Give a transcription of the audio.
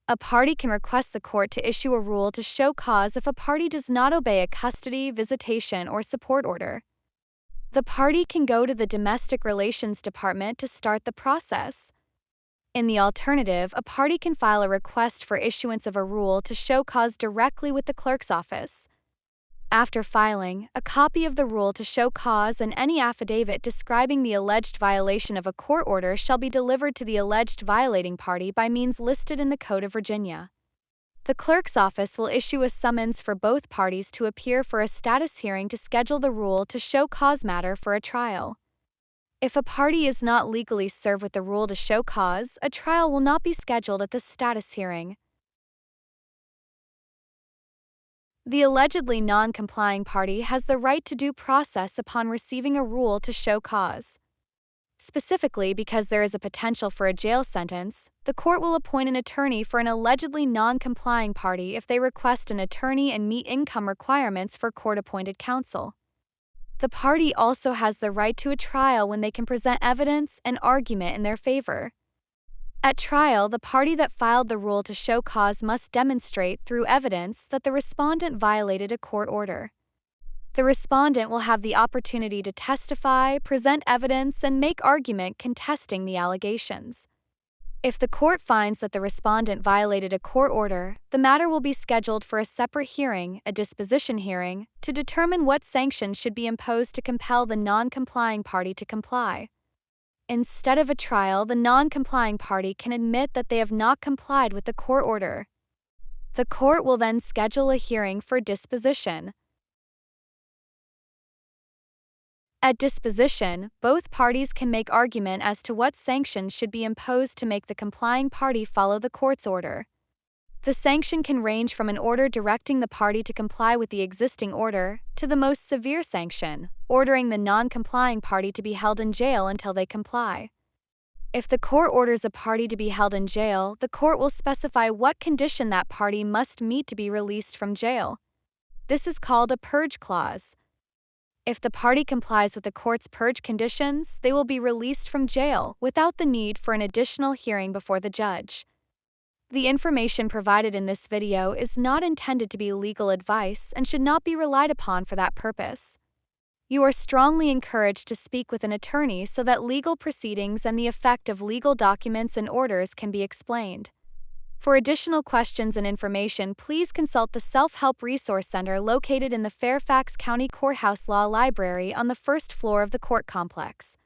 A party can request the court to issue a rule to show cause if a party does not obey a custody, visitation, or support order. The party can go to the Domestic Relations Department to start the process. In the alternative, a party can file a request for issuance of a rule to show cause directly with the clerk's office. After filing, a copy of the rule to show cause and any affidavit describing the alleged violation of a court order shall be delivered to the alleged violating party by means listed in the Code of Virginia. The clerk's office will issue a summons for both parties to appear for a status hearing to schedule the rule to show cause matter for a trial. If a party is not legally served with the rule to show cause, a trial will not be scheduled at the status hearing. The allegedly non-complying party has the right to due process upon receiving a rule to show cause. Specifically, because there is a potential for a jail sentence, the court will appoint an attorney for an allegedly non-complying party if they request an attorney and meet income requirements for court-appointed counsel. The party also has the right to a trial when they can present evidence and argument in their favor. At trial, the party that filed the rule to show cause must demonstrate through evidence that the respondent violated a court order. The respondent will have the opportunity to testify, present evidence, and make argument contesting the allegations. If the court finds that the respondent violated a court order, the matter will be scheduled for a separate hearing, a disposition hearing, to determine what sanctions should be imposed to compel the non-complying party to comply. Instead of a trial, the non-complying party can admit that they have not complied with the court order. The court will then schedule a hearing for disposition. At disposition, both parties can make argument as to what sanctions should be imposed to make the complying party follow the court's order. The sanction can range from an order directing the party to comply with the existing order, to the most severe sanction, ordering the non-complying party to be held in jail until they comply. If the court orders a party to be held in jail, the court will specify what condition that party must meet to be released from jail. This is called a purge clause. If the party complies with the court's purge conditions, they will be released from jail without the need for an additional hearing before the judge. The information provided in this video is not intended to be legal advice and should not be relied upon for that purpose. You are strongly encouraged to speak with an attorney so that legal proceedings and the effect of legal documents and orders can be explained. For additional questions and information, please consult the Self-Help Resource Center located in the Fairfax County Courthouse Law Library on the first floor of the court complex.